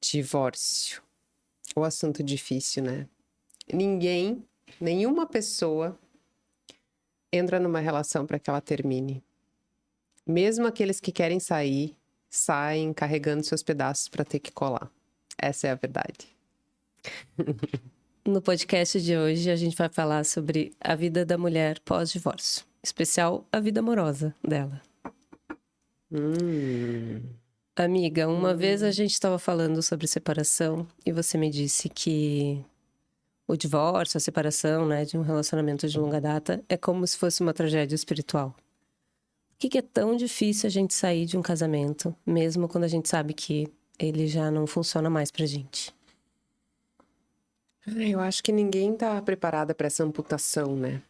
Divórcio. O assunto difícil, né? Nenhuma pessoa entra numa relação para que ela termine. Mesmo aqueles que querem sair, saem carregando seus pedaços para ter que colar. Essa é a verdade. No podcast de hoje, a gente vai falar sobre a vida da mulher pós-divórcio. Em especial, a vida amorosa dela. Amiga, uma vez a gente estava falando sobre separação e você me disse que o divórcio, a separação, né, de um relacionamento de longa data é como se fosse uma tragédia espiritual. Por que é tão difícil a gente sair de um casamento, mesmo quando a gente sabe que ele já não funciona mais pra gente? Eu acho que ninguém tá preparada para essa amputação, né?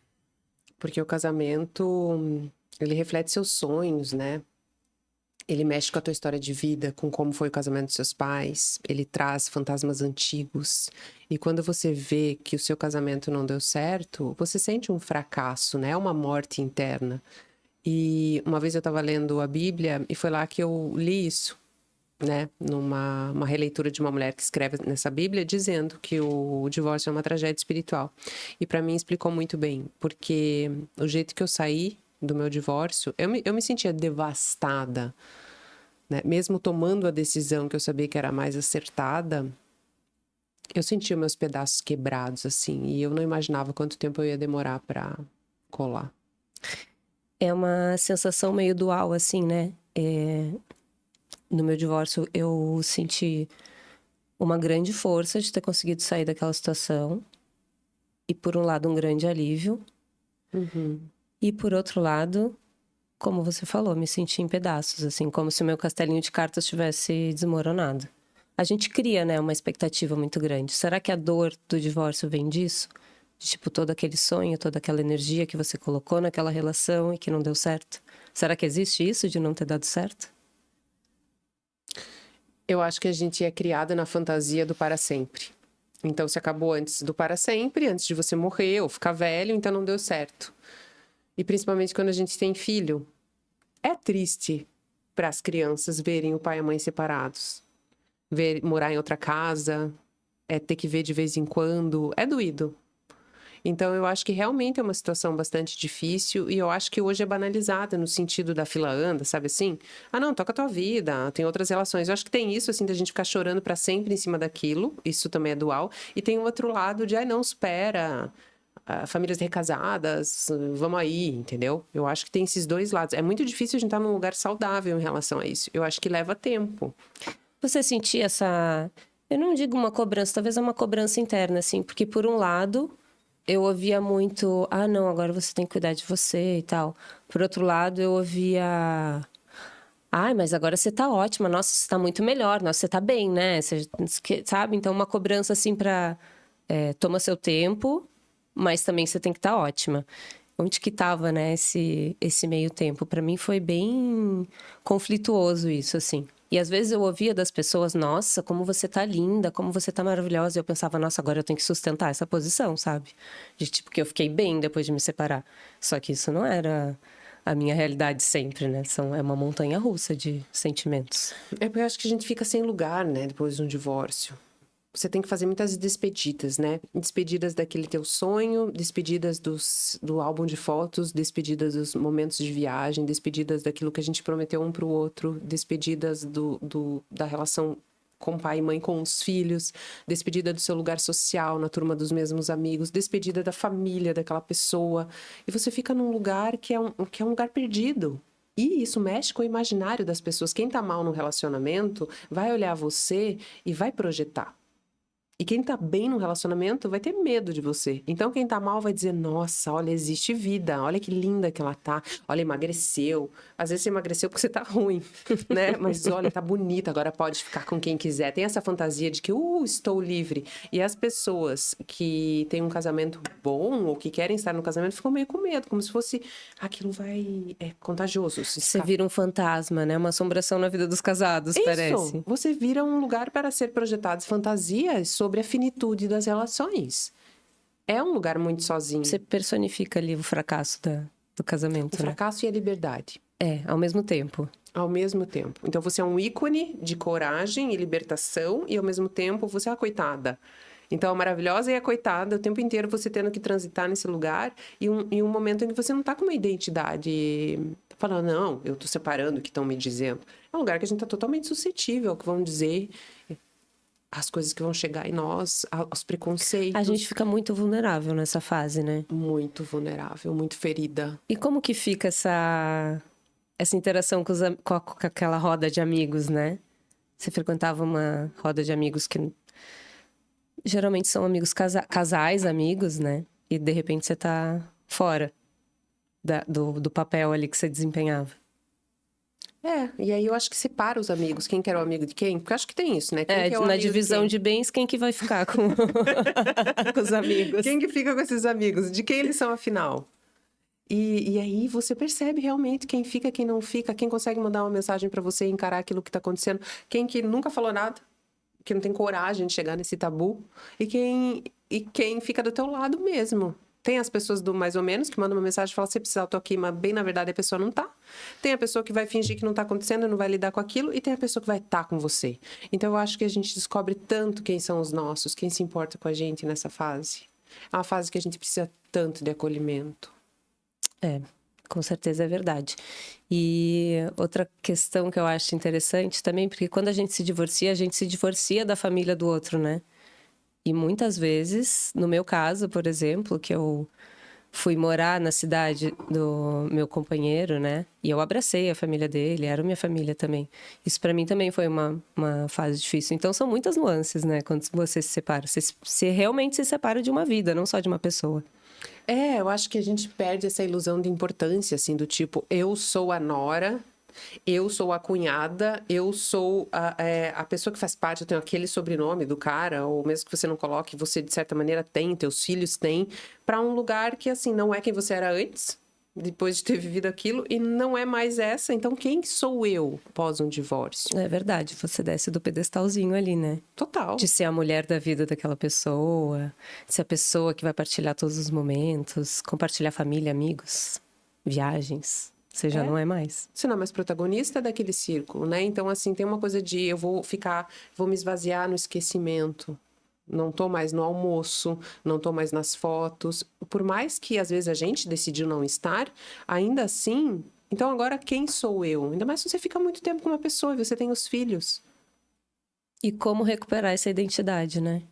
Porque o casamento, ele reflete seus sonhos, né? Ele mexe com a tua história de vida, com como foi o casamento dos seus pais. Ele traz fantasmas antigos. E quando você vê que o seu casamento não deu certo, você sente um fracasso, né? Uma morte interna. E uma vez eu estava lendo a Bíblia e foi lá que eu li isso, né? Numa releitura de uma mulher que escreve nessa Bíblia, dizendo que o divórcio é uma tragédia espiritual. E para mim explicou muito bem, porque o jeito que eu saí do meu divórcio, eu me sentia devastada, né? Mesmo tomando a decisão que eu sabia que era mais acertada, eu sentia meus pedaços quebrados, assim, e eu não imaginava quanto tempo eu ia demorar para colar. É uma sensação meio dual, assim, né? No meu divórcio, eu senti uma grande força de ter conseguido sair daquela situação. E, por um lado, um grande alívio. E, por outro lado, como você falou, me senti em pedaços, assim, como se o meu castelinho de cartas tivesse desmoronado. A gente cria, né, uma expectativa muito grande. Será que a dor do divórcio vem disso? De, tipo, todo aquele sonho, toda aquela energia que você colocou naquela relação e que não deu certo? Será que existe isso de não ter dado certo? Eu acho que a gente é criada na fantasia do para sempre. Então, se acabou antes do para sempre, antes de você morrer ou ficar velho, então não deu certo. E principalmente quando a gente tem filho, é triste para as crianças verem o pai e a mãe separados. Morar em outra casa, ter que ver de vez em quando, é doído. Então, eu acho que realmente é uma situação bastante difícil e eu acho que hoje é banalizada no sentido da fila anda, sabe assim? Ah, não, toca a tua vida, tem outras relações. Eu acho que tem isso, assim, da gente ficar chorando para sempre em cima daquilo, isso também é dual. E tem o outro lado de, não, espera, famílias recasadas, vamos aí, entendeu? Eu acho que tem esses dois lados. É muito difícil a gente estar num lugar saudável em relação a isso. Eu acho que leva tempo. Você sentia essa... Eu não digo uma cobrança, talvez é uma cobrança interna, assim. Porque, por um lado, eu ouvia muito... Ah, não, agora você tem que cuidar de você e tal. Por outro lado, eu ouvia... Ai, mas agora você tá ótima. Nossa, você tá muito melhor. Nossa, você tá bem, né? Você, sabe? Então, uma cobrança, assim, pra... toma seu tempo, mas também você tem que estar ótima. Onde que tava, né, esse meio tempo? Pra mim foi bem conflituoso isso, assim. E às vezes eu ouvia das pessoas, nossa, como você tá linda, como você tá maravilhosa. E eu pensava, nossa, agora eu tenho que sustentar essa posição, sabe? De tipo, que eu fiquei bem depois de me separar. Só que isso não era a minha realidade sempre, né? É uma montanha russa de sentimentos. É porque eu acho que a gente fica sem lugar, né, depois de um divórcio. Você tem que fazer muitas despedidas, né? Despedidas daquele teu sonho, despedidas do álbum de fotos, despedidas dos momentos de viagem, despedidas daquilo que a gente prometeu um pro outro, despedidas da relação com pai e mãe, com os filhos, despedida do seu lugar social, na turma dos mesmos amigos, despedida da família daquela pessoa. E você fica num lugar que é um lugar perdido. E isso mexe com o imaginário das pessoas. Quem tá mal no relacionamento vai olhar você e vai projetar. E quem tá bem no relacionamento vai ter medo de você. Então, quem tá mal vai dizer, nossa, olha, existe vida. Olha que linda que ela tá. Olha, emagreceu. Às vezes você emagreceu porque você tá ruim, né? Mas olha, tá bonita, agora pode ficar com quem quiser. Tem essa fantasia de que, estou livre. E as pessoas que têm um casamento bom ou que querem estar no casamento ficam meio com medo. Como se fosse, aquilo é contagioso. Você vira um fantasma, né? Uma assombração na vida dos casados, parece. Você vira um lugar para ser projetadas fantasias sobre a finitude das relações. É um lugar muito sozinho. Você personifica ali o fracasso do casamento, O fracasso e a liberdade. Ao mesmo tempo. Ao mesmo tempo. Então, você é um ícone de coragem e libertação e, ao mesmo tempo, você é a coitada. Então, a maravilhosa e a coitada, o tempo inteiro você tendo que transitar nesse lugar e um momento em que você não tá com uma identidade... Tá falando, não, eu tô separando o que estão me dizendo. É um lugar que a gente tá totalmente suscetível ao que vão dizer, às coisas que vão chegar em nós, aos preconceitos. A gente fica muito vulnerável nessa fase, né? Muito vulnerável, muito ferida. E como que fica essa interação com aquela roda de amigos, né? Você frequentava uma roda de amigos que geralmente são amigos casais, amigos, né? E de repente você tá fora do papel ali que você desempenhava. E aí eu acho que separa os amigos, quem que era o amigo de quem, porque eu acho que tem isso, né? Quem que é o Na amigo divisão quem? de bens, quem que vai ficar com, com os amigos? Quem que fica com esses amigos? De quem eles são, afinal? E aí você percebe realmente quem fica, quem não fica, quem consegue mandar uma mensagem pra você e encarar aquilo que tá acontecendo, quem que nunca falou nada, que não tem coragem de chegar nesse tabu, e quem fica do teu lado mesmo. Tem as pessoas do mais ou menos que mandam uma mensagem e falam, se precisar, eu tô aqui, mas bem na verdade a pessoa não tá. Tem a pessoa que vai fingir que não tá acontecendo e não vai lidar com aquilo, e tem a pessoa que vai estar com você. Então eu acho que a gente descobre tanto quem são os nossos, quem se importa com a gente nessa fase. É uma fase que a gente precisa tanto de acolhimento. Com certeza é verdade. E outra questão que eu acho interessante também, porque quando a gente se divorcia da família do outro, né? E muitas vezes, no meu caso, por exemplo, que eu fui morar na cidade do meu companheiro, né? E eu abracei a família dele, era minha família também. Isso para mim também foi uma fase difícil. Então são muitas nuances, né? Quando você se separa. Você realmente se separa de uma vida, não só de uma pessoa. Eu acho que a gente perde essa ilusão de importância, assim, do tipo, eu sou a nora, eu sou a cunhada, eu sou a pessoa que faz parte, eu tenho aquele sobrenome do cara, ou mesmo que você não coloque, você de certa maneira tem, teus filhos têm, para um lugar que, assim, não é quem você era antes, depois de ter vivido aquilo, e não é mais essa. Então, quem sou eu após um divórcio? É verdade, você desce do pedestalzinho ali, né? Total. De ser a mulher da vida daquela pessoa, de ser a pessoa que vai partilhar todos os momentos, compartilhar família, amigos, viagens. Você já não é mais. Você não é mais protagonista daquele círculo, né? Então, assim, tem uma coisa de vou me esvaziar no esquecimento. Não tô mais no almoço, não tô mais nas fotos. Por mais que às vezes a gente decidiu não estar, ainda assim, então agora quem sou eu? Ainda mais se você fica muito tempo com uma pessoa e você tem os filhos. E como recuperar essa identidade, né?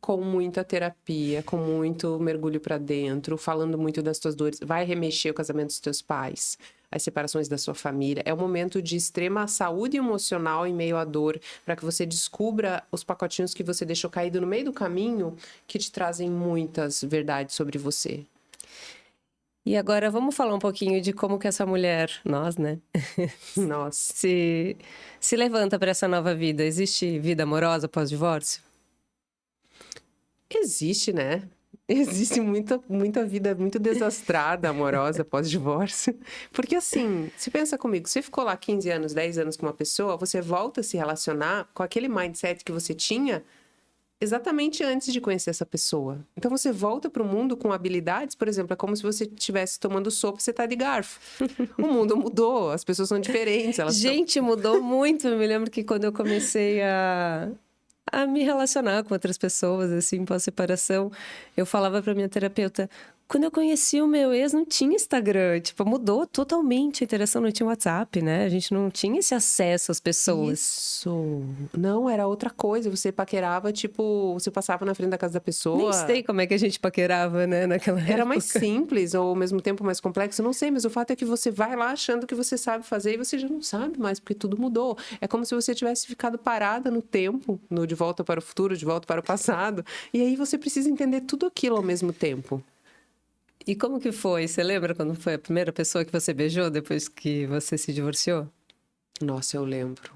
Com muita terapia, com muito mergulho pra dentro, falando muito das tuas dores. Vai remexer o casamento dos teus pais, as separações da sua família. É um momento de extrema saúde emocional em meio à dor, para que você descubra os pacotinhos que você deixou caído no meio do caminho, que te trazem muitas verdades sobre você. E agora vamos falar um pouquinho de como que essa mulher, nós, né? Nossa. se levanta para essa nova vida. Existe vida amorosa pós-divórcio? Existe, né? Existe muita vida muito desastrada, amorosa, pós-divórcio. Porque assim, se pensa comigo, você ficou lá 15 anos, 10 anos com uma pessoa, você volta a se relacionar com aquele mindset que você tinha exatamente antes de conhecer essa pessoa. Então você volta para o mundo com habilidades, por exemplo, é como se você estivesse tomando sopa e você tá de garfo. O mundo mudou, as pessoas são diferentes. Gente, mudou muito. Eu me lembro que quando eu comecei a me relacionar com outras pessoas, assim, pós-separação, eu falava pra minha terapeuta, quando eu conheci o meu ex, não tinha Instagram, tipo, mudou totalmente a interação, não tinha WhatsApp, né? A gente não tinha esse acesso às pessoas. Isso. Não, era outra coisa, você paquerava, tipo, você passava na frente da casa da pessoa. Nem sei como é que a gente paquerava, né, naquela época. Era mais simples, ou ao mesmo tempo mais complexo, não sei, mas o fato é que você vai lá achando que você sabe fazer e você já não sabe mais, porque tudo mudou. É como se você tivesse ficado parada no tempo, no De Volta para o Futuro, De Volta para o Passado, e aí você precisa entender tudo aquilo ao mesmo tempo. E como que foi? Você lembra quando foi a primeira pessoa que você beijou depois que você se divorciou? Nossa, eu lembro.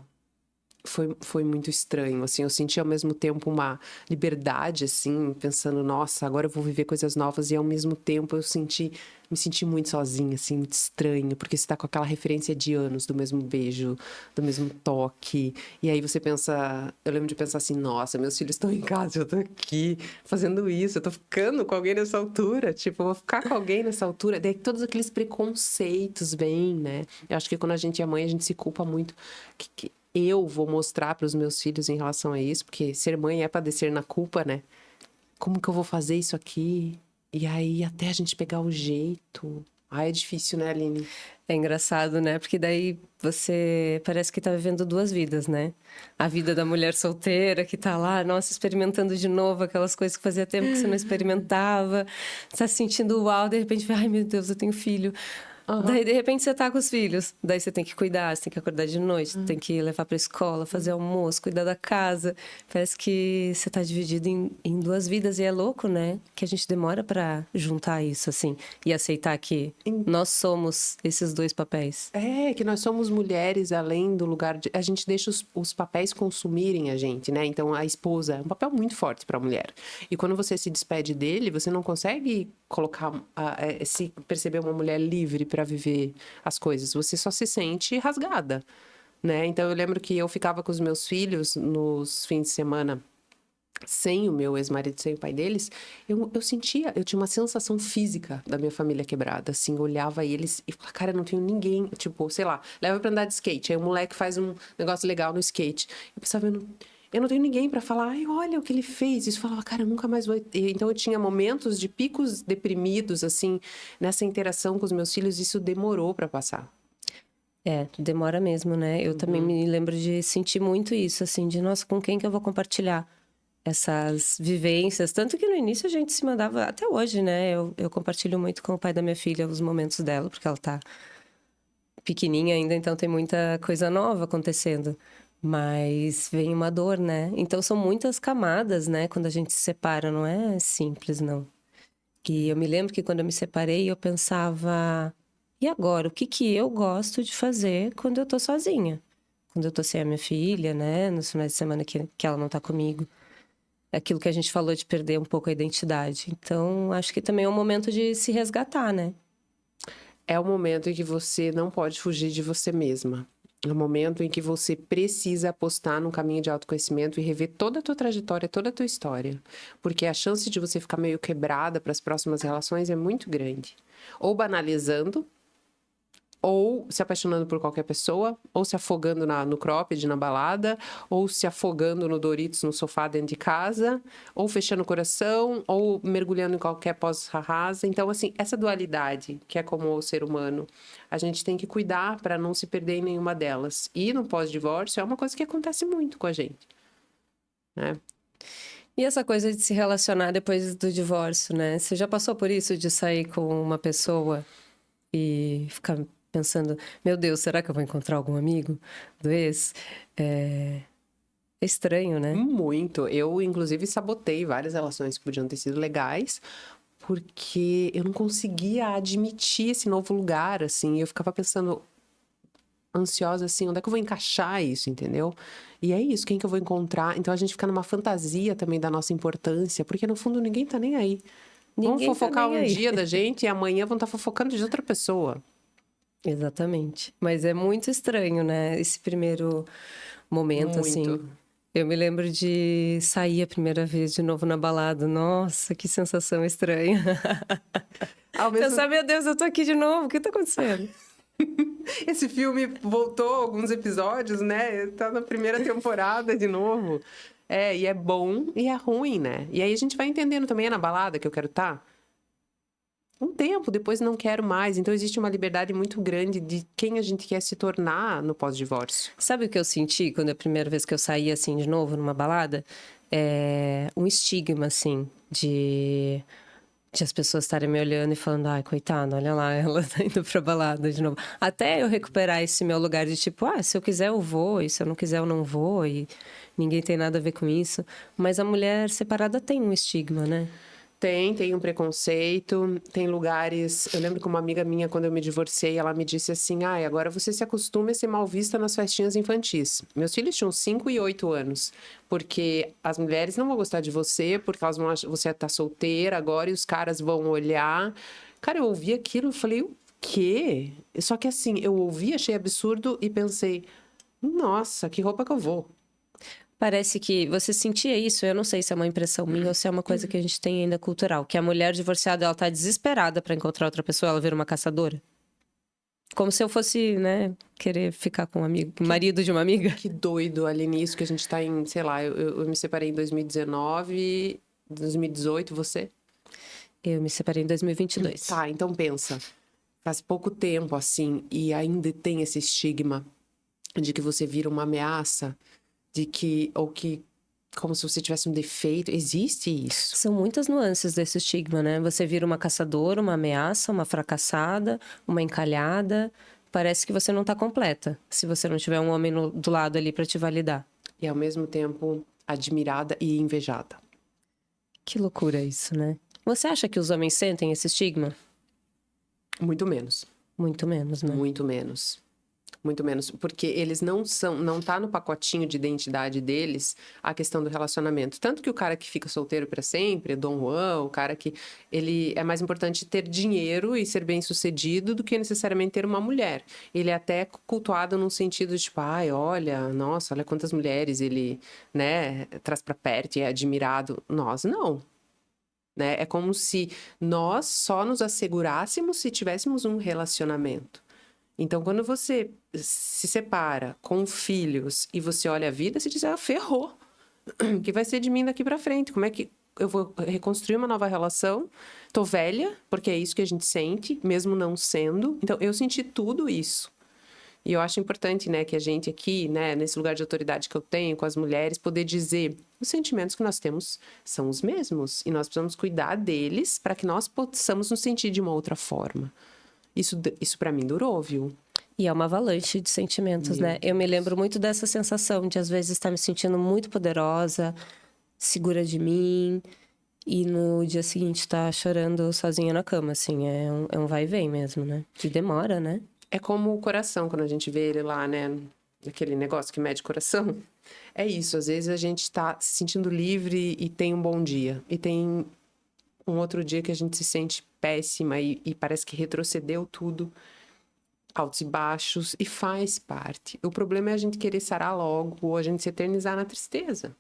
Foi muito estranho, assim, eu senti ao mesmo tempo uma liberdade, assim, pensando, nossa, agora eu vou viver coisas novas, e ao mesmo tempo eu senti, me senti muito sozinha, assim, muito estranha, porque você tá com aquela referência de anos do mesmo beijo, do mesmo toque. E aí você pensa, eu lembro de pensar assim, nossa, meus filhos estão em casa, eu tô aqui fazendo isso, eu tô ficando com alguém nessa altura, tipo, eu vou ficar com alguém nessa altura. Daí todos aqueles preconceitos vêm, né? Eu acho que quando a gente é mãe, a gente se culpa muito. Que eu vou mostrar para os meus filhos em relação a isso, porque ser mãe é padecer na culpa, né? Como que eu vou fazer isso aqui? E aí, até a gente pegar o jeito. Ah, é difícil, né, Aline? É engraçado, né? Porque daí você parece que tá vivendo duas vidas, né? A vida da mulher solteira que tá lá, nossa, experimentando de novo aquelas coisas que fazia tempo que você não experimentava. Tá se sentindo uau, de repente, ai meu Deus, eu tenho filho. Daí, de repente, você tá com os filhos. Daí você tem que cuidar, você tem que acordar de noite, tem que levar pra escola, fazer almoço, cuidar da casa. Parece que você tá dividido em duas vidas. E é louco, né? Que a gente demora pra juntar isso, assim. E aceitar que nós somos esses dois papéis. É, que nós somos mulheres além do lugar de... A gente deixa os papéis consumirem a gente, né? Então, a esposa é um papel muito forte para a mulher. E quando você se despede dele, você não consegue colocar... se perceber uma mulher livre para viver as coisas. Você só se sente rasgada, né? Então, eu lembro que eu ficava com os meus filhos nos fins de semana... sem o meu ex-marido, sem o pai deles, eu sentia, eu tinha uma sensação física da minha família quebrada, assim, eu olhava eles e falava, cara, eu não tenho ninguém, tipo, sei lá, leva pra andar de skate, aí o moleque faz um negócio legal no skate, eu pensava, eu não tenho ninguém pra falar, ai, olha o que ele fez, isso, eu falava, cara, eu nunca mais vou... Então eu tinha momentos de picos deprimidos, assim, nessa interação com os meus filhos, isso demorou pra passar. É, demora mesmo, né? Eu também me lembro de sentir muito isso, assim, de, nossa, com quem que eu vou compartilhar essas vivências? Tanto que no início a gente se mandava, até hoje, né? Eu compartilho muito com o pai da minha filha os momentos dela, porque ela tá pequenininha ainda, então tem muita coisa nova acontecendo. Mas vem uma dor, né? Então são muitas camadas, né? Quando a gente se separa, não é simples, não. E eu me lembro que quando eu me separei, eu pensava, e agora? O que que eu gosto de fazer quando eu tô sozinha? Quando eu tô sem a minha filha, né? Nos finais de semana que ela não tá comigo. É aquilo que a gente falou de perder um pouco a identidade. Então, acho que também é um momento de se resgatar, né? É o momento em que você não pode fugir de você mesma. É o momento em que você precisa apostar num caminho de autoconhecimento e rever toda a tua trajetória, toda a tua história. Porque a chance de você ficar meio quebrada para as próximas relações é muito grande. Ou banalizando, ou se apaixonando por qualquer pessoa, ou se afogando no cropped, na balada, ou se afogando no Doritos no sofá dentro de casa, ou fechando o coração, ou mergulhando em qualquer poça rasa. Então, assim, essa dualidade, que é como o ser humano, a gente tem que cuidar para não se perder em nenhuma delas. E no pós-divórcio é uma coisa que acontece muito com a gente, né? E essa coisa de se relacionar depois do divórcio, né? Você já passou por isso de sair com uma pessoa e ficar pensando, meu Deus, será que eu vou encontrar algum amigo do ex? É estranho, né? Muito. Eu, inclusive, sabotei várias relações que podiam ter sido legais, porque eu não conseguia admitir esse novo lugar, assim. Eu ficava pensando, ansiosa, assim, onde é que eu vou encaixar isso, entendeu? E é isso, quem que eu vou encontrar? Então a gente fica numa fantasia também da nossa importância, porque no fundo ninguém tá nem aí. Vão Ninguém tá fofocar nem um aí. dia da gente e amanhã vão estar fofocando de outra pessoa. Exatamente. Mas é muito estranho, né? Esse primeiro momento, assim. Muito. Eu me lembro de sair a primeira vez de novo na balada. Nossa, que sensação estranha. Ao mesmo... Pensar, meu Deus, eu tô aqui de novo, o que tá acontecendo? Esse filme voltou alguns episódios, né? Tá na primeira temporada de novo. É, e é bom e é ruim, né? E aí a gente vai entendendo também, é na balada que eu quero estar. Um tempo, depois não quero mais. Então existe uma liberdade muito grande de quem a gente quer se tornar no pós-divórcio. Sabe o que eu senti quando a primeira vez que eu saí, assim, de novo, numa balada? É um estigma, assim, de as pessoas estarem me olhando e falando, ai, coitada, olha lá, ela tá indo pra balada de novo. Até eu recuperar esse meu lugar de tipo, se eu quiser eu vou, e se eu não quiser eu não vou, e ninguém tem nada a ver com isso. Mas a mulher separada tem um estigma, né? Tem um preconceito, tem lugares... Eu lembro que uma amiga minha, quando eu me divorciei, ela me disse assim, agora você se acostuma a ser mal vista nas festinhas infantis. Meus filhos tinham 5 e 8 anos, porque as mulheres não vão gostar de você, porque elas vão achar, você tá solteira agora e os caras vão olhar... Cara, eu ouvi aquilo e falei, o quê? Só que assim, eu ouvi, achei absurdo e pensei, nossa, que roupa que eu vou? Parece que você sentia isso, eu não sei se é uma impressão minha ou se é uma coisa que a gente tem ainda cultural, que a mulher divorciada, ela tá desesperada pra encontrar outra pessoa, ela vira uma caçadora. Como se eu fosse, né, querer ficar com um amigo, marido de uma amiga. Que doido ali nisso, que a gente tá em, sei lá, eu me separei em 2019, 2018, você? Eu me separei em 2022. Tá, então pensa, faz pouco tempo assim, e ainda tem esse estigma de que você vira uma ameaça, de que, ou que, como se você tivesse um defeito, existe isso. São muitas nuances desse estigma, né? Você vira uma caçadora, uma ameaça, uma fracassada, uma encalhada. Parece que você não tá completa, se você não tiver um homem do lado ali pra te validar. E ao mesmo tempo admirada e invejada. Que loucura isso, né? Você acha que os homens sentem esse estigma? Muito menos. Muito menos, né? Muito menos. Muito menos. Porque eles não tá no pacotinho de identidade deles a questão do relacionamento. Tanto que o cara que fica solteiro para sempre, Dom Juan, o cara que ele é mais importante ter dinheiro e ser bem-sucedido do que necessariamente ter uma mulher. Ele é até cultuado num sentido de tipo, ai, olha, nossa, olha quantas mulheres ele, né, traz para perto e é admirado. Nós não. Né? É como se nós só nos assegurássemos se tivéssemos um relacionamento. Então, quando você se separa com filhos e você olha a vida, você diz, ferrou. O que vai ser de mim daqui para frente? Como é que eu vou reconstruir uma nova relação? Tô velha, porque é isso que a gente sente, mesmo não sendo. Então, eu senti tudo isso. E eu acho importante, né, que a gente aqui, né, nesse lugar de autoridade que eu tenho com as mulheres, poder dizer os sentimentos que nós temos são os mesmos e nós precisamos cuidar deles para que nós possamos nos sentir de uma outra forma. Isso para mim durou, viu? E é uma avalanche de sentimentos, né? Eu me lembro muito dessa sensação de, às vezes, estar me sentindo muito poderosa, segura de mim, e no dia seguinte estar chorando sozinha na cama, assim. É um vai e vem mesmo, né? E demora, né? É como o coração, quando a gente vê ele lá, né? Aquele negócio que mede o coração. É isso, às vezes a gente tá se sentindo livre e tem um bom dia. E tem um outro dia que a gente se sente péssima e parece que retrocedeu tudo. Altos e baixos, e faz parte. O problema é a gente querer sarar logo ou a gente se eternizar na tristeza.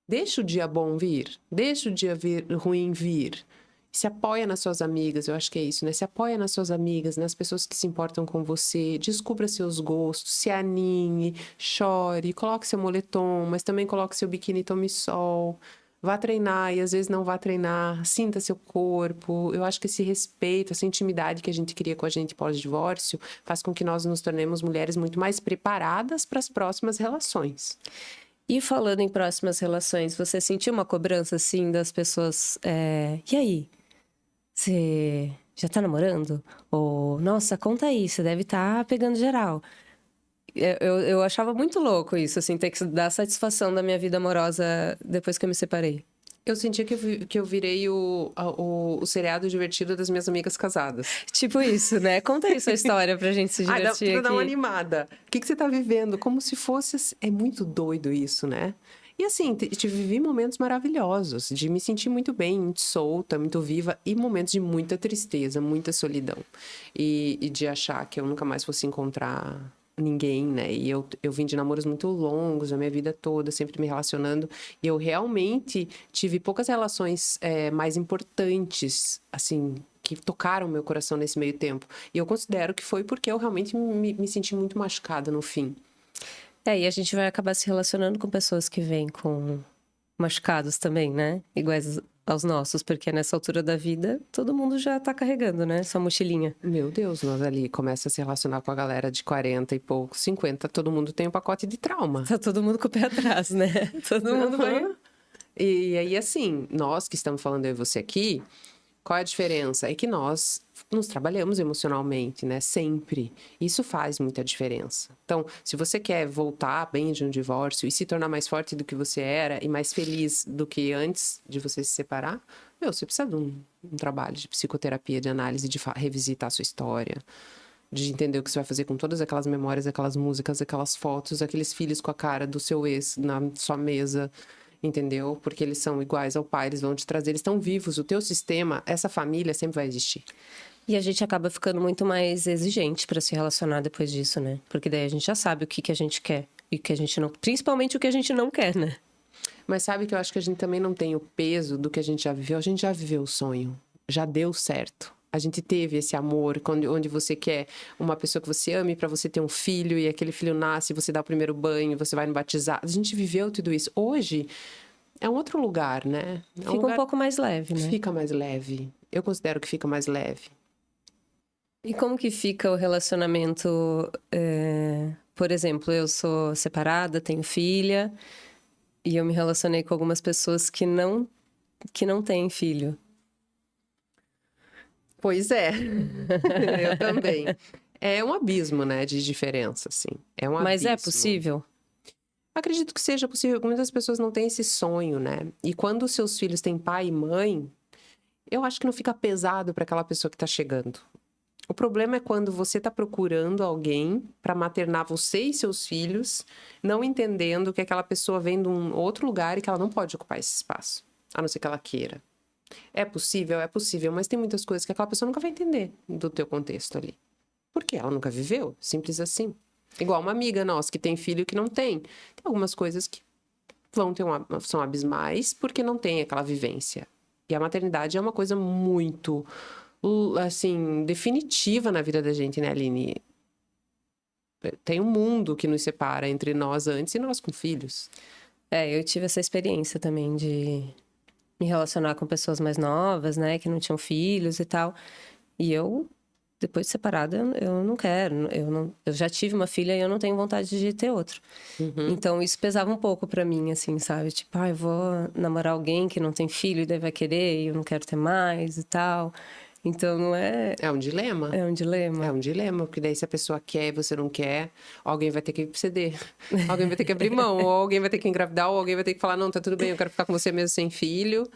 Deixa o dia bom vir, deixa o dia ruim vir. Se apoia nas suas amigas, eu acho que é isso, né? Se apoia nas suas amigas, nas pessoas que se importam com você, descubra seus gostos, se aninhe, chore, coloque seu moletom, mas também coloque seu biquíni e tome sol. Vá treinar e às vezes não vá treinar, sinta seu corpo. Eu acho que esse respeito, essa intimidade que a gente cria com a gente pós-divórcio faz com que nós nos tornemos mulheres muito mais preparadas para as próximas relações. E falando em próximas relações, você sentiu uma cobrança, assim, das pessoas? E aí? Você já tá namorando? Ou, nossa, conta aí, você deve estar pegando geral. Eu achava muito louco isso, assim, ter que dar satisfação da minha vida amorosa depois que eu me separei. Eu sentia que eu virei o seriado divertido das minhas amigas casadas. Tipo isso, né? Conta aí sua história pra gente se divertir pra aqui. dar uma animada. O que você tá vivendo? Como se fosse... É muito doido isso, né? E assim, vivi momentos maravilhosos, de me sentir muito bem, muito solta, muito viva, e momentos de muita tristeza, muita solidão. E de achar que eu nunca mais fosse encontrar ninguém, né? E eu vim de namoros muito longos, a minha vida toda, sempre me relacionando. E eu realmente tive poucas relações mais importantes, assim, que tocaram meu coração nesse meio tempo. E eu considero que foi porque eu realmente me senti muito machucada no fim. E a gente vai acabar se relacionando com pessoas que vêm com machucados também, né? Iguais aos nossos, porque nessa altura da vida, todo mundo já tá carregando, né? Sua mochilinha. Meu Deus, nós ali começa a se relacionar com a galera de 40 e pouco, 50, todo mundo tem um pacote de trauma. Tá todo mundo com o pé atrás, né? Todo mundo vai... E aí, assim, nós que estamos falando eu e você aqui, qual é a diferença? É que nós nos trabalhamos emocionalmente, né? Sempre. Isso faz muita diferença. Então, se você quer voltar bem de um divórcio e se tornar mais forte do que você era e mais feliz do que antes de você se separar, você precisa de um trabalho de psicoterapia, de análise, de revisitar a sua história, de entender o que você vai fazer com todas aquelas memórias, aquelas músicas, aquelas fotos, aqueles filhos com a cara do seu ex na sua mesa. entendeu? Porque eles são iguais ao pai, eles vão te trazer, eles estão vivos, o teu sistema, essa família sempre vai existir. E a gente acaba ficando muito mais exigente para se relacionar depois disso, né? Porque daí a gente já sabe o que que a gente quer e o que a gente não... Principalmente o que a gente não quer, né? Mas sabe que eu acho que a gente também não tem o peso do que a gente já viveu. A gente já viveu o sonho, já deu certo. A gente teve esse amor, onde você quer uma pessoa que você ame para você ter um filho e aquele filho nasce, você dá o primeiro banho, você vai no batizado. A gente viveu tudo isso. Hoje é um outro lugar, né? Fica um pouco mais leve, né? Fica mais leve. Eu considero que fica mais leve. E como que fica o relacionamento? Por exemplo, eu sou separada, tenho filha e eu me relacionei com algumas pessoas que não têm filho. Pois é, eu também. É um abismo, né, de diferença, assim. É um Mas é abismo. possível? Acredito que seja possível, porque muitas pessoas não têm esse sonho, né? E quando os seus filhos têm pai e mãe, eu acho que não fica pesado para aquela pessoa que tá chegando. O problema é quando você tá procurando alguém para maternar você e seus filhos, não entendendo que aquela pessoa vem de um outro lugar e que ela não pode ocupar esse espaço, a não ser que ela queira. É possível, mas tem muitas coisas que aquela pessoa nunca vai entender do teu contexto ali. Porque ela nunca viveu, simples assim. Igual uma amiga nossa que tem filho e que não tem. Tem algumas coisas que são abismais porque não tem aquela vivência. E a maternidade é uma coisa muito, assim, definitiva na vida da gente, né, Aline? Tem um mundo que nos separa entre nós antes e nós com filhos. Eu tive essa experiência também de me relacionar com pessoas mais novas, né, que não tinham filhos e tal. E eu, depois de separada, eu não quero. Eu já tive uma filha e eu não tenho vontade de ter outro. Então, isso pesava um pouco pra mim, assim, sabe? Tipo, eu vou namorar alguém que não tem filho e daí vai querer e eu não quero ter mais e tal. Então, não é... É um dilema. É um dilema. É um dilema, porque daí se a pessoa quer e você não quer, alguém vai ter que ceder. Alguém vai ter que abrir mão, ou alguém vai ter que engravidar, ou alguém vai ter que falar, não, tá tudo bem, eu quero ficar com você mesmo sem filho.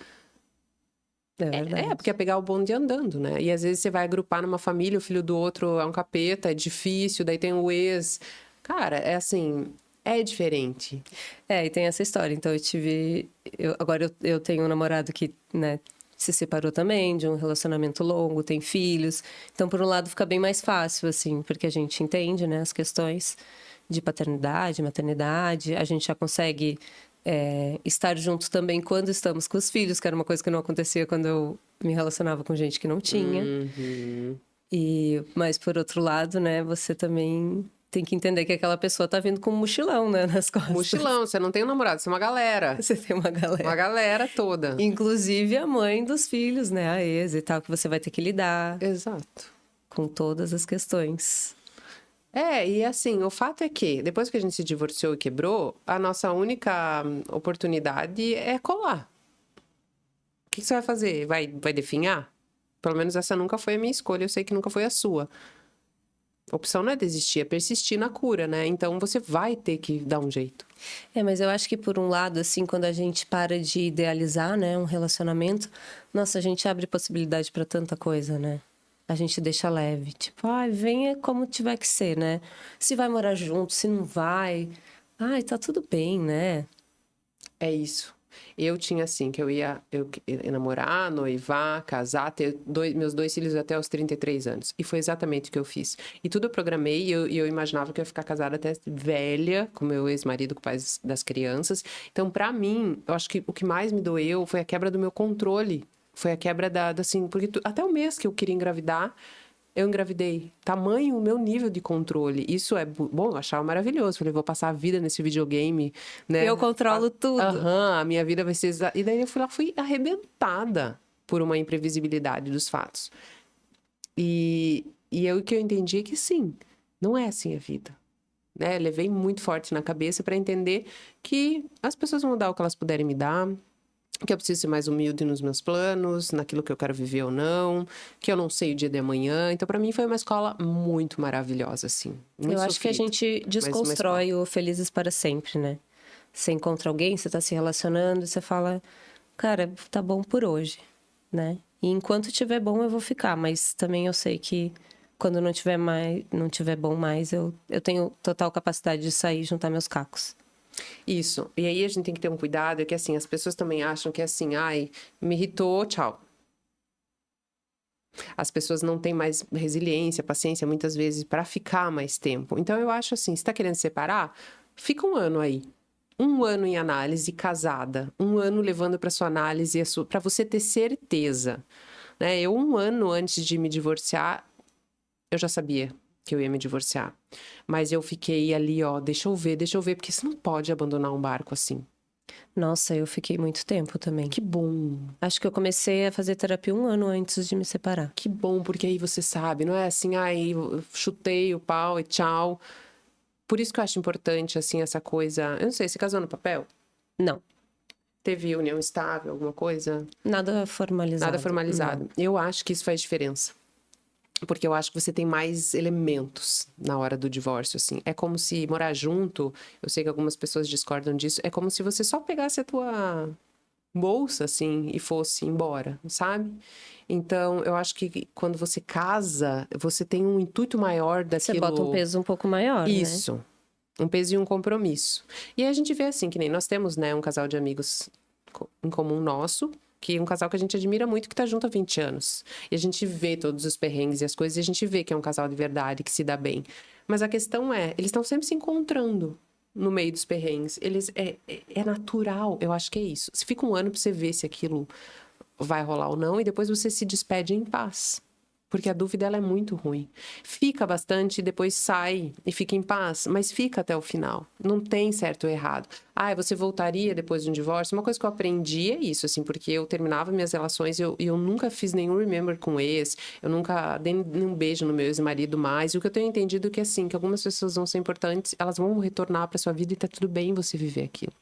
É verdade. Porque é pegar o bonde andando, né? E às vezes você vai agrupar numa família, o filho do outro é um capeta, é difícil, daí tem o ex. Cara, é assim, é diferente. E tem essa história. Então, agora eu tenho um namorado que, né, se separou também de um relacionamento longo, tem filhos. Então, por um lado, fica bem mais fácil, assim, porque a gente entende, né, as questões de paternidade, maternidade. A gente já consegue estar juntos também quando estamos com os filhos, que era uma coisa que não acontecia quando eu me relacionava com gente que não tinha. Mas, por outro lado, né, você também tem que entender que aquela pessoa tá vindo com um mochilão, né, nas costas. Mochilão, você não tem um namorado, você é uma galera. Você tem uma galera. Uma galera toda. Inclusive a mãe dos filhos, né, a ex e tal, que você vai ter que lidar Exato. com todas as questões. E assim, o fato é que, depois que a gente se divorciou e quebrou, a nossa única oportunidade é colar. O que você vai fazer? Vai definhar? Pelo menos essa nunca foi a minha escolha, eu sei que nunca foi a sua. A opção não é desistir, é persistir na cura, né? Então você vai ter que dar um jeito. Mas eu acho que por um lado, assim, quando a gente para de idealizar, né, um relacionamento, nossa, a gente abre possibilidade para tanta coisa, né? A gente deixa leve, tipo, venha como tiver que ser, né? Se vai morar junto, se não vai, tá tudo bem, né? É isso. Eu tinha assim, que eu ia namorar, noivar, casar, ter meus 2 filhos até os 33 anos. E foi exatamente o que eu fiz. E tudo eu programei e eu imaginava que eu ia ficar casada até velha, com meu ex-marido, com o pai das crianças. Então, pra mim, eu acho que o que mais me doeu foi a quebra do meu controle. Foi a quebra assim, porque até o mês que eu queria engravidar, eu engravidei. Tamanho o meu nível de controle. Isso é bom, eu achava maravilhoso. Falei, vou passar a vida nesse videogame, né? Eu controlo tudo. A minha vida vai ser... E daí eu fui arrebentada por uma imprevisibilidade dos fatos. E o que eu entendi é que sim, não é assim a vida. Né? Levei muito forte na cabeça para entender que as pessoas vão dar o que elas puderem me dar, que eu preciso ser mais humilde nos meus planos, naquilo que eu quero viver ou não, que eu não sei o dia de amanhã. Então, para mim, foi uma escola muito maravilhosa, assim. Muito eu acho que a gente desconstrói o Felizes para Sempre, né? Você encontra alguém, você tá se relacionando, você fala, cara, tá bom por hoje, né? E enquanto tiver bom, eu vou ficar, mas também eu sei que quando não tiver bom mais, eu tenho total capacidade de sair e juntar meus cacos. Isso. E aí a gente tem que ter um cuidado, é que assim, as pessoas também acham que assim, ai, me irritou, tchau. As pessoas não têm mais resiliência, paciência, muitas vezes, para ficar mais tempo. Então, eu acho assim, se tá querendo separar, fica um ano aí. Um ano em análise, casada. Um ano levando para sua análise, para você ter certeza. Né? Eu, um ano antes de me divorciar, eu já sabia que eu ia me divorciar. Mas eu fiquei ali, ó, deixa eu ver, porque você não pode abandonar um barco assim. Nossa, eu fiquei muito tempo também. Que bom. Acho que eu comecei a fazer terapia 1 ano antes de me separar. Que bom, porque aí você sabe, não é assim, ai, eu chutei o pau e tchau. Por isso que eu acho importante, assim, essa coisa. Eu não sei, você casou no papel? Não, Teve união estável, alguma coisa? nada formalizado. Nada formalizado. Não. Eu acho que isso faz diferença. Porque eu acho que você tem mais elementos na hora do divórcio, assim. É como se morar junto, eu sei que algumas pessoas discordam disso, é como se você só pegasse a tua bolsa, assim, e fosse embora, sabe? Então, eu acho que quando você casa, você tem um intuito maior daquilo. Você bota um peso um pouco maior, né? Isso. Um peso e um compromisso. E aí a gente vê assim, que nem nós temos, né, um casal de amigos em comum nosso, que é um casal que a gente admira muito, que tá junto há 20 anos. E a gente vê todos os perrengues e as coisas, e a gente vê que é um casal de verdade, que se dá bem. Mas a questão é, eles estão sempre se encontrando no meio dos perrengues. Eles, é natural, eu acho que é isso. Se fica um ano pra você ver se aquilo vai rolar ou não, e depois você se despede em paz. Porque a dúvida, ela é muito ruim. Fica bastante, depois sai e fica em paz, mas fica até o final. Não tem certo ou errado. Ah, você voltaria depois de um divórcio? Uma coisa que eu aprendi é isso, assim, porque eu terminava minhas relações e eu nunca fiz nenhum remember com ex, eu nunca dei nenhum beijo no meu ex-marido mais. E o que eu tenho entendido é que, assim, que algumas pessoas vão ser importantes, elas vão retornar para sua vida e tá tudo bem você viver aquilo.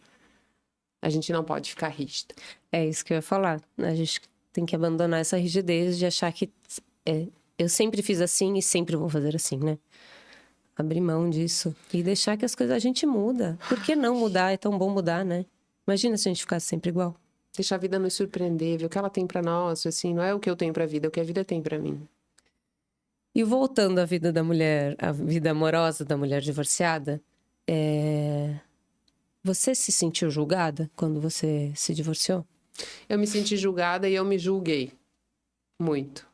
A gente não pode ficar rígida. É isso que eu ia falar. A gente tem que abandonar essa rigidez de achar que eu sempre fiz assim e sempre vou fazer assim, né? Abrir mão disso e deixar que as coisas a gente muda. Por que não mudar? É tão bom mudar, né? Imagina se a gente ficasse sempre igual. Deixar a vida nos surpreender, ver o que ela tem pra nós, assim, não é o que eu tenho pra vida, é o que a vida tem pra mim. E voltando à vida da mulher, à vida amorosa da mulher divorciada, você se sentiu julgada quando você se divorciou? Eu me senti julgada e eu me julguei. Muito.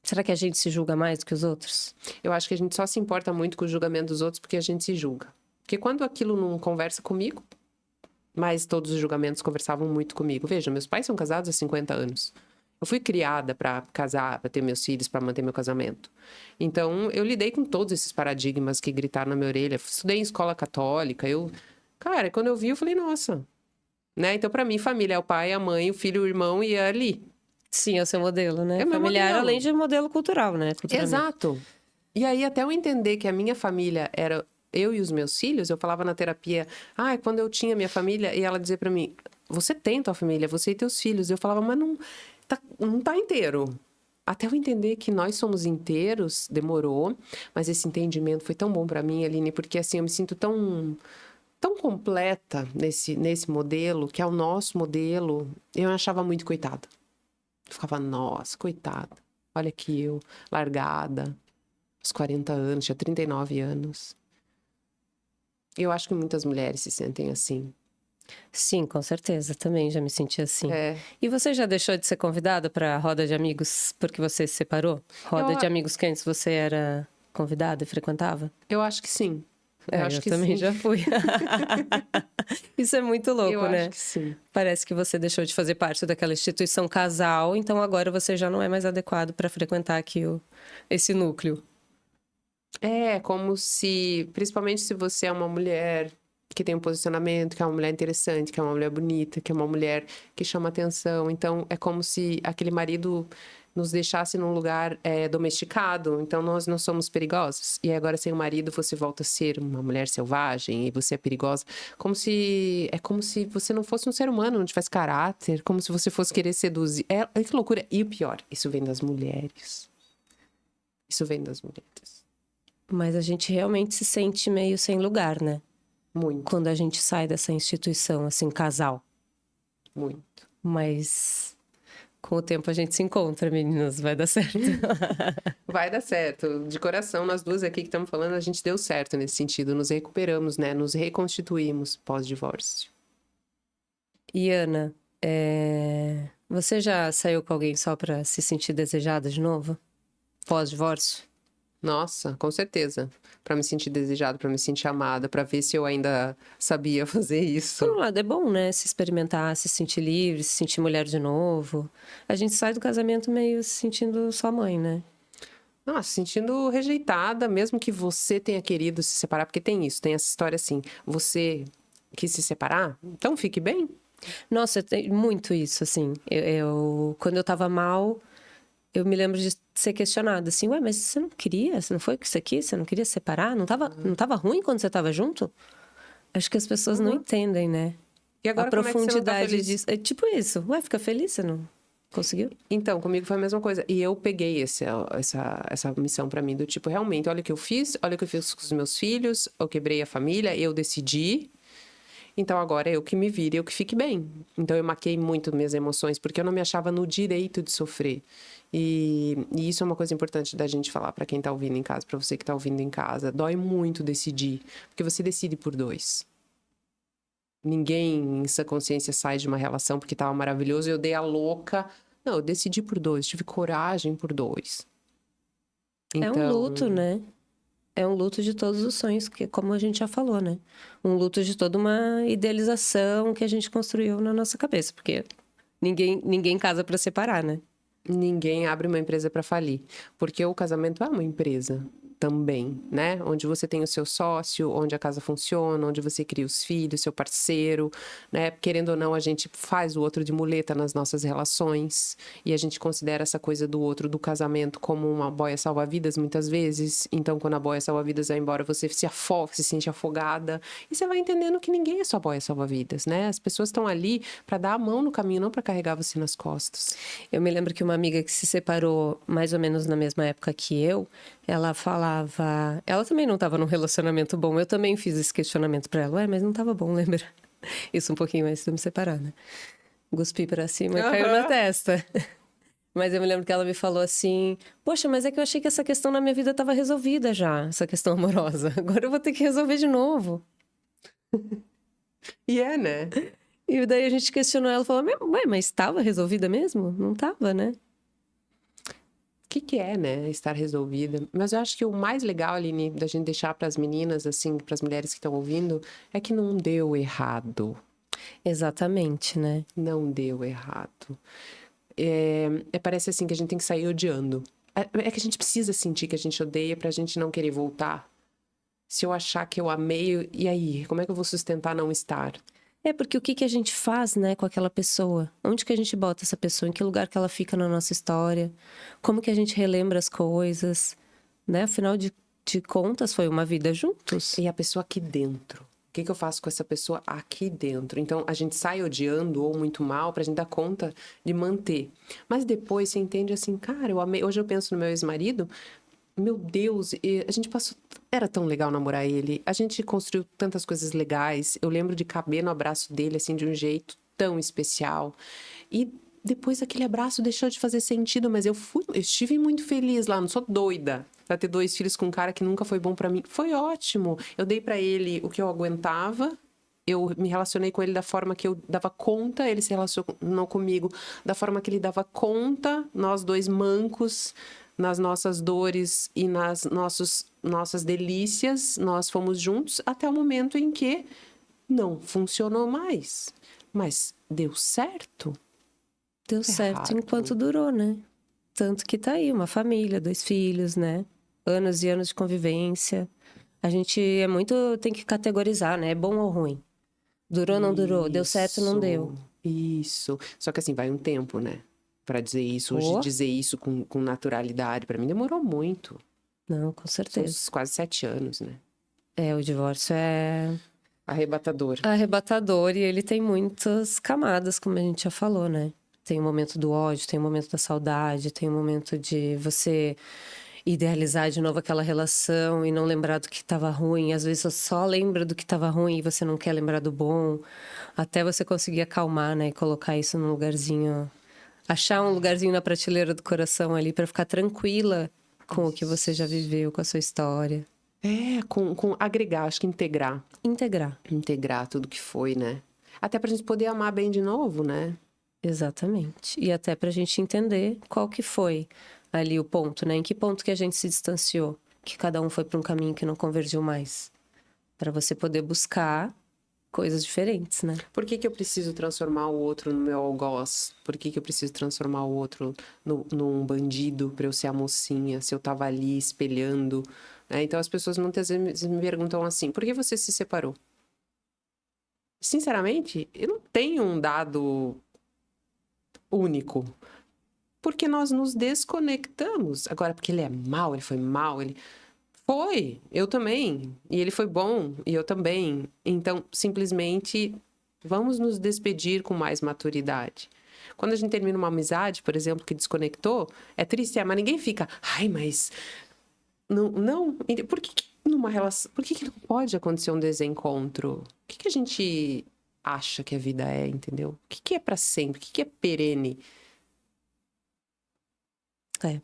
Será que a gente se julga mais do que os outros? Eu acho que a gente só se importa muito com o julgamento dos outros porque a gente se julga. Porque quando aquilo não conversa comigo, mas todos os julgamentos conversavam muito comigo. Veja, meus pais são casados há 50 anos. Eu fui criada para casar, para ter meus filhos, para manter meu casamento. Então, eu lidei com todos esses paradigmas que gritaram na minha orelha. Estudei em escola católica. Cara, quando eu vi, eu falei, nossa. Né? Então, para mim, família é o pai, a mãe, o filho, o irmão e ali. Sim, é o seu modelo, né? É o meu Familiar, modelo. além de modelo cultural, né? Exato. E aí, até eu entender que a minha família era eu e os meus filhos, eu falava na terapia, quando eu tinha minha família, e ela dizia pra mim, você tem tua família, você e teus filhos. Eu falava, mas não tá inteiro. Até eu entender que nós somos inteiros, demorou, mas esse entendimento foi tão bom pra mim, Aline, porque assim, eu me sinto tão completa nesse modelo, que é o nosso modelo. Eu me achava muito coitada. Eu ficava, nossa, coitada. Olha aqui eu, largada, aos 40 anos, tinha 39 anos. Eu acho que muitas mulheres se sentem assim. Sim, com certeza. Também já me senti assim. É. E você já deixou de ser convidada para a roda de amigos porque você se separou? Roda de amigos que antes você era convidada e frequentava? Eu acho que sim. Eu também já fui. Isso é muito louco, eu né? acho que sim. Parece que você deixou de fazer parte daquela instituição casal, então agora você já não é mais adequado para frequentar aqui esse núcleo. É como se, principalmente se você é uma mulher que tem um posicionamento, que é uma mulher interessante, que é uma mulher bonita, que é uma mulher que chama atenção. Então, é como se aquele marido nos deixasse num lugar domesticado. Então, nós não somos perigosos. E agora, sem o marido, você volta a ser uma mulher selvagem e você é perigosa. É como se você não fosse um ser humano, não tivesse caráter, como se você fosse querer seduzir. Que loucura. E o pior, isso vem das mulheres. Isso vem das mulheres. Mas a gente realmente se sente meio sem lugar, né? Muito. Quando a gente sai dessa instituição, assim, casal. Muito. Mas Com o tempo a gente se encontra, meninas, vai dar certo. Vai dar certo. De coração, nós duas aqui que estamos falando, a gente deu certo nesse sentido. Nos recuperamos, né? Nos reconstituímos pós-divórcio. E Ana, você já saiu com alguém só pra se sentir desejada de novo? Pós-divórcio? Nossa, com certeza. Para me sentir desejada, para me sentir amada, para ver se eu ainda sabia fazer isso. Por um lado é bom, né? Se experimentar, se sentir livre, se sentir mulher de novo. A gente sai do casamento meio se sentindo sua mãe, né? Nossa, sentindo rejeitada, mesmo que você tenha querido se separar, porque tem isso, tem essa história assim, você quis se separar, então fique bem. Nossa, tem muito isso, assim. Quando eu tava mal, eu me lembro de ser questionada, assim, ué, mas você não queria? Você não foi o que você quis? Você não queria se separar? Não tava ruim quando você tava junto? Acho que as pessoas não entendem, né? E agora A como é que você não tá profundidade feliz? disso. É tipo isso. Ué, fica feliz? Você não conseguiu? Então, comigo foi a mesma coisa. E eu peguei essa missão pra mim, do tipo, realmente, olha o que eu fiz, olha o que eu fiz com os meus filhos, eu quebrei a família, eu decidi. Então agora é eu que me vire, eu que fique bem. Então eu maquei muito minhas emoções, porque eu não me achava no direito de sofrer. E isso é uma coisa importante da gente falar pra quem tá ouvindo em casa, pra você que tá ouvindo em casa. Dói muito decidir, porque você decide por dois. Ninguém em sã consciência sai de uma relação porque tava maravilhoso e eu dei a louca. Não, eu decidi por dois, tive coragem por dois. É um Então, luto, né? É um luto de todos os sonhos, que como a gente já falou, né? Um luto de toda uma idealização que a gente construiu na nossa cabeça, porque ninguém casa pra separar, né? ninguém abre uma empresa para falir, porque o casamento é uma empresa também, né? Onde você tem o seu sócio, onde a casa funciona, onde você cria os filhos, seu parceiro, né? Querendo ou não, a gente faz o outro de muleta nas nossas relações e a gente considera essa coisa do outro, do casamento, como uma boia salva-vidas muitas vezes. Então, quando a boia salva-vidas vai embora, você se afoga, se sente afogada e você vai entendendo que ninguém é só boia salva-vidas, né? As pessoas estão ali para dar a mão no caminho, não para carregar você nas costas. Eu me lembro que uma amiga que se separou mais ou menos na mesma época que eu, ela falava. Ela também não estava num relacionamento bom. Eu também fiz esse questionamento pra ela. Ué, mas não estava bom, lembra? Isso um pouquinho antes de eu me separar, né? Cuspi pra cima e caiu na testa. Mas eu me lembro que ela me falou assim: poxa, mas é que eu achei que essa questão na minha vida estava resolvida já, essa questão amorosa. Agora eu vou ter que resolver de novo. E é, né? E daí a gente questionou ela e falou: ué, mas estava resolvida mesmo? Não estava, né? O que é, né, estar resolvida? Mas eu acho que o mais legal, Aline, da gente deixar para as meninas, assim, para as mulheres que estão ouvindo, é que não deu errado. Exatamente, né? Não deu errado. Parece assim que a gente tem que sair odiando. É que a gente precisa sentir que a gente odeia pra gente não querer voltar. Se eu achar que eu amei, e aí? Como é que eu vou sustentar não estar? É porque o que que a gente faz, né, com aquela pessoa? Onde que a gente bota essa pessoa? Em que lugar que ela fica na nossa história? Como que a gente relembra as coisas? Né? Afinal de contas, foi uma vida juntos. E a pessoa aqui dentro? O que eu faço com essa pessoa aqui dentro? Então, a gente sai odiando ou muito mal pra gente dar conta de manter. Mas depois você entende assim, cara, eu amei. Hoje eu penso no meu ex-marido, meu Deus, a gente passou. Era tão legal namorar ele. A gente construiu tantas coisas legais. Eu lembro de caber no abraço dele, assim, de um jeito tão especial. E depois aquele abraço deixou de fazer sentido, mas eu estive muito feliz lá, não sou doida pra ter 2 filhos com um cara que nunca foi bom pra mim. Foi ótimo. Eu dei pra ele o que eu aguentava. Eu me relacionei com ele da forma que eu dava conta, ele se relacionou comigo da forma que ele dava conta, nós dois mancos, nas nossas dores e nas nossas delícias, nós fomos juntos até o momento em que não funcionou mais. Mas deu certo? Deu certo Errado. enquanto durou, né? Tanto que tá aí, uma família, 2 filhos, né? Anos e anos de convivência. A gente tem que categorizar, né? É bom ou ruim? Durou ou não durou? Deu certo ou não deu? Isso. Só que assim, vai um tempo, né? Pra dizer isso. Hoje, Oh. dizer isso com naturalidade, pra mim demorou muito. Não, com São certeza. quase 7 anos, né? O divórcio é Arrebatador. arrebatador e ele tem muitas camadas, como a gente já falou, né? Tem o momento do ódio, tem o momento da saudade, tem o momento de você idealizar de novo aquela relação e não lembrar do que estava ruim. Às vezes você só lembra do que estava ruim e você não quer lembrar do bom. Até você conseguir acalmar, né? E colocar isso num lugarzinho achar um lugarzinho na prateleira do coração ali para ficar tranquila com o que você já viveu, com a sua história. Com agregar, acho que integrar. Integrar Tudo que foi, né? Até pra gente poder amar bem de novo, né? Exatamente. E até pra gente entender qual que foi ali o ponto, né? Em que ponto que a gente se distanciou, que cada um foi para um caminho que não convergiu mais, para você poder buscar coisas diferentes, né? Por que eu preciso transformar o outro no meu algoz? Por que eu preciso transformar o outro num bandido pra eu ser a mocinha, se eu tava ali espelhando, né? Então as pessoas muitas vezes me perguntam assim: por que você se separou? Sinceramente, eu não tenho um dado único. Porque nós nos desconectamos. Agora, porque ele é mau, ele foi mau, ele. Foi, eu também. E ele foi bom, e eu também. Então, simplesmente, vamos nos despedir com mais maturidade. Quando a gente termina uma amizade, por exemplo, que desconectou, é triste, mas ninguém fica, ai, mas. Não, não. Por que numa relação. Por que não pode acontecer um desencontro? O que a gente acha que a vida é, entendeu? O que é pra sempre? O que é perene? É.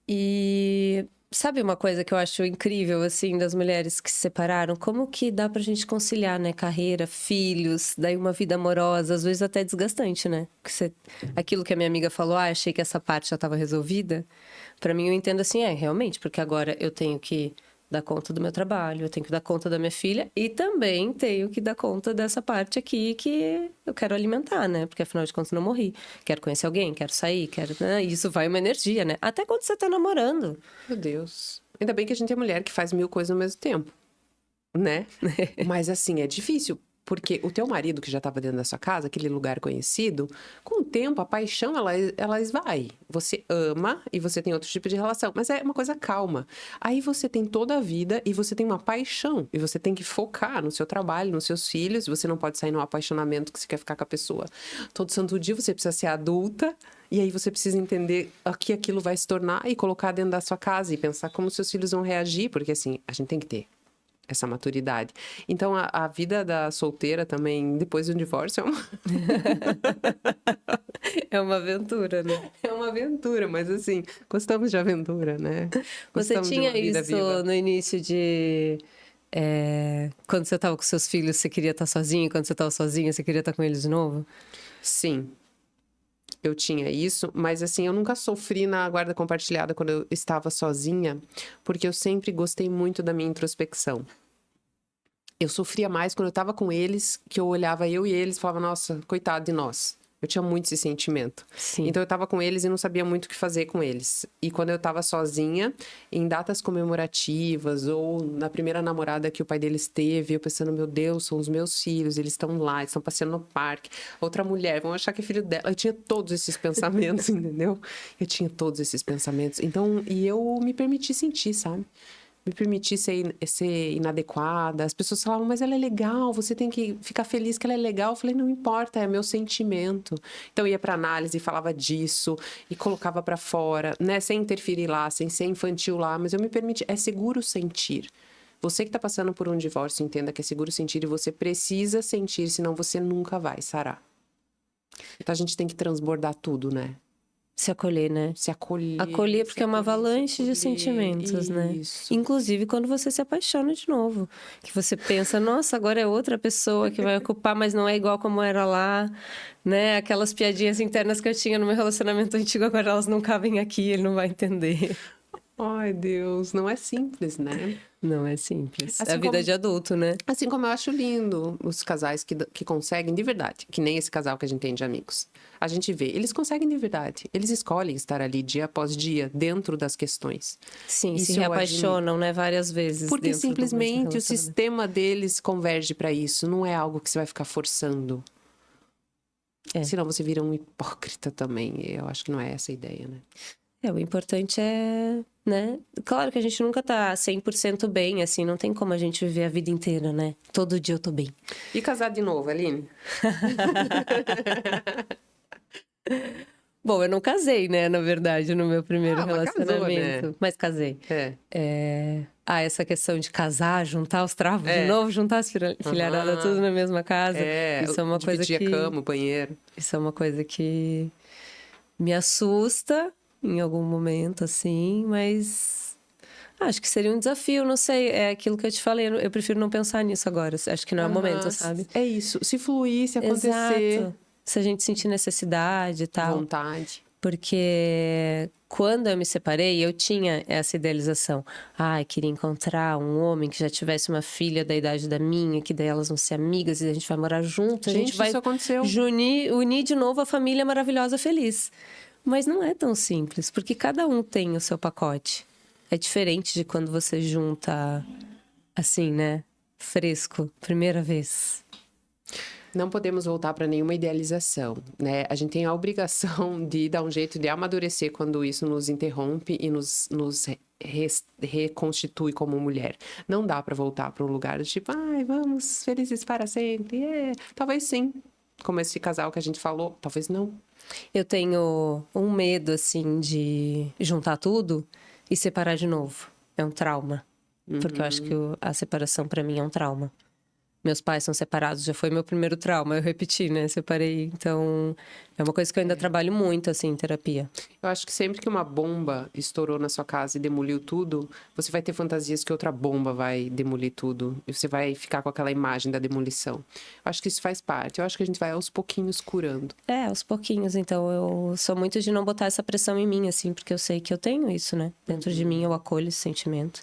E sabe uma coisa que eu acho incrível, assim, das mulheres que se separaram? Como que dá pra gente conciliar, né? Carreira, filhos, daí uma vida amorosa, às vezes até desgastante, né? Porque aquilo que a minha amiga falou, achei que essa parte já estava resolvida. Pra mim, eu entendo assim, realmente, porque agora eu tenho que dar conta do meu trabalho, eu tenho que dar conta da minha filha e também tenho que dar conta dessa parte aqui que eu quero alimentar, né? Porque afinal de contas eu não morri. Quero conhecer alguém, quero sair, né? Isso vai uma energia, né? Até quando você tá namorando. Meu Deus. Ainda bem que a gente é mulher que faz 1000 coisas ao mesmo tempo, né? Mas assim, é difícil. Porque o teu marido, que já estava dentro da sua casa, aquele lugar conhecido, com o tempo, a paixão, ela esvai. Você ama e você tem outro tipo de relação, mas é uma coisa calma. Aí você tem toda a vida e você tem uma paixão. E você tem que focar no seu trabalho, nos seus filhos. Você não pode sair num apaixonamento que você quer ficar com a pessoa. Todo santo dia você precisa ser adulta. E aí você precisa entender o que aquilo vai se tornar e colocar dentro da sua casa. E pensar como seus filhos vão reagir. Porque assim, a gente tem que ter essa maturidade. Então, a vida da solteira também, depois do divórcio, é uma... É uma aventura, né? é uma aventura, mas assim, gostamos de aventura, né? Você Gostamos de tinha uma vida isso viva. no início de... quando você tava com seus filhos, você queria estar sozinha? Quando você tava sozinha, você queria estar com eles de novo? Sim, eu tinha isso, mas assim, eu nunca sofri na guarda compartilhada quando eu estava sozinha, porque eu sempre gostei muito da minha introspecção. Eu sofria mais quando eu estava com eles, que eu olhava eu e eles e falava, nossa, coitado de nós. Eu tinha muito esse sentimento. Sim. Então eu estava com eles e não sabia muito o que fazer com eles. E quando eu estava sozinha, em datas comemorativas ou na primeira namorada que o pai deles teve, eu pensando, meu Deus, são os meus filhos, eles estão lá, eles estão passeando no parque. Outra mulher, vão achar que é filho dela. Eu tinha todos esses pensamentos, entendeu? Eu tinha todos esses pensamentos. Então, e eu me permiti sentir, sabe? Me permitir ser inadequada. As pessoas falavam, mas ela é legal, você tem que ficar feliz que ela é legal. Eu falei, não importa, é meu sentimento. Então eu ia para análise e falava disso e colocava para fora, né, sem interferir lá, sem ser infantil lá, mas eu me permiti, é seguro sentir. Você que está passando por um divórcio, entenda que é seguro sentir e você precisa sentir, senão você nunca vai sarar. Então a gente tem que transbordar tudo, né? Se acolher, né? Se acolher. Acolher porque é uma avalanche de acolher. sentimentos, né? Isso. Inclusive quando você se apaixona de novo. Que você pensa, nossa, agora é outra pessoa que vai ocupar, mas não é igual como era lá, né? Aquelas piadinhas internas que eu tinha no meu relacionamento antigo, agora elas não cabem aqui, ele não vai entender. Ai, Deus, não é simples, né? Não é simples. Assim É a vida como- de adulto, né? Assim como eu acho lindo os casais que conseguem de verdade, que nem esse casal que a gente tem de amigos. A gente vê, eles conseguem de verdade. Eles escolhem estar ali dia após dia, dentro das questões. Sim, Isso se eu reapaixonam, né? Várias vezes Porque dentro do mesmo simplesmente o relacionamento. sistema deles converge para isso. Não é algo que você vai ficar forçando. É. Senão você vira um hipócrita também. Eu acho que não é essa a ideia, né? O importante é, né? Claro que a gente nunca tá 100% bem, assim, não tem como a gente viver a vida inteira, né? Todo dia eu tô bem. E casar de novo, Aline? Bom, eu não casei, né, na verdade, no meu primeiro Mas casou, relacionamento. né? Mas casei. É. Essa questão de casar, juntar os trapos de É. novo, juntar as filharadas tudo Aham. na mesma casa. É, Isso é uma coisa dividir a que... cama, o banheiro. Isso é uma coisa que me assusta em algum momento, assim, mas acho que seria um desafio, não sei. É aquilo que eu te falei, eu prefiro não pensar nisso agora. Acho que não é o momento, Aham, sabe? é isso. Se fluir, se acontecer, Exato. Se a gente sentir necessidade e tal. vontade. Porque quando eu me separei, eu tinha essa idealização. Ai, queria encontrar um homem que já tivesse uma filha da idade da minha, que daí elas vão ser amigas e a gente vai morar junto, a gente vai Isso aconteceu. unir de novo a família maravilhosa, feliz. Mas não é tão simples, porque cada um tem o seu pacote. É diferente de quando você junta, assim, né? Fresco, primeira vez. Não podemos voltar para nenhuma idealização, né? A gente tem a obrigação de dar um jeito de amadurecer quando isso nos interrompe e nos reconstitui como mulher. Não dá para voltar para um lugar do tipo, ai, vamos felizes para sempre. Talvez sim, como esse casal que a gente falou, talvez não. Eu tenho um medo, assim, de juntar tudo e separar de novo. É um trauma. Porque eu acho que a separação pra mim é um trauma. Meus pais são separados, já foi meu primeiro trauma. Eu repeti, né? Separei. Então, é uma coisa que eu ainda trabalho muito, assim, em terapia. Eu acho que sempre que uma bomba estourou na sua casa e demoliu tudo, você vai ter fantasias que outra bomba vai demolir tudo. E você vai ficar com aquela imagem da demolição. Eu acho que isso faz parte. Eu acho que a gente vai aos pouquinhos curando. É, aos pouquinhos. Então, eu sou muito de não botar essa pressão em mim, assim, porque eu sei que eu tenho isso, né? Dentro de mim, eu acolho esse sentimento.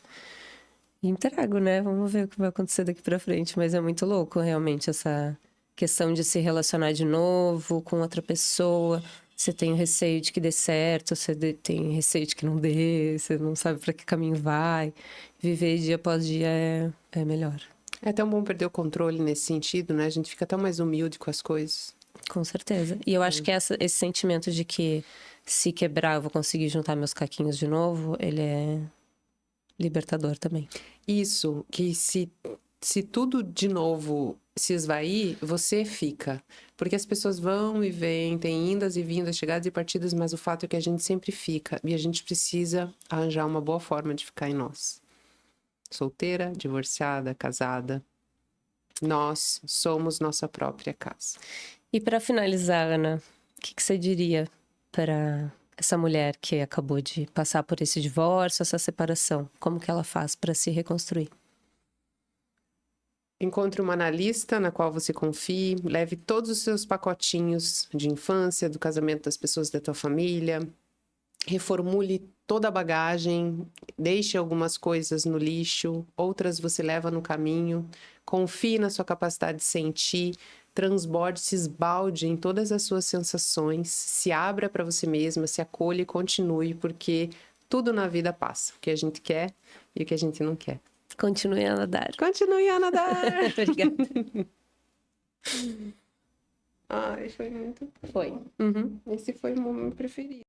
E entrego, né? Vamos ver o que vai acontecer daqui pra frente. Mas é muito louco, realmente, essa questão de se relacionar de novo com outra pessoa. Você tem receio de que dê certo, tem receio de que não dê, você não sabe pra que caminho vai. Viver dia após dia é melhor. É tão bom perder o controle nesse sentido, né? A gente fica tão mais humilde com as coisas. Com certeza. E eu acho que esse sentimento de que se quebrar eu vou conseguir juntar meus caquinhos de novo, ele é libertador também. Isso, que se tudo de novo se esvair, você fica. Porque as pessoas vão e vêm, tem indas e vindas, chegadas e partidas, mas o fato é que a gente sempre fica. E a gente precisa arranjar uma boa forma de ficar em nós. Solteira, divorciada, casada. Nós somos nossa própria casa. E para finalizar, Ana, o que você diria para essa mulher que acabou de passar por esse divórcio, essa separação? Como que ela faz para se reconstruir? Encontre uma analista na qual você confie, leve todos os seus pacotinhos de infância, do casamento das pessoas da tua família, reformule toda a bagagem, deixe algumas coisas no lixo, outras você leva no caminho, confie na sua capacidade de sentir, transborde, se esbalde em todas as suas sensações, se abra para você mesma, se acolha e continue, porque tudo na vida passa, o que a gente quer e o que a gente não quer. Continue a nadar. Continue a nadar! Obrigada. Ai, foi muito... Foi. Esse foi o meu preferido.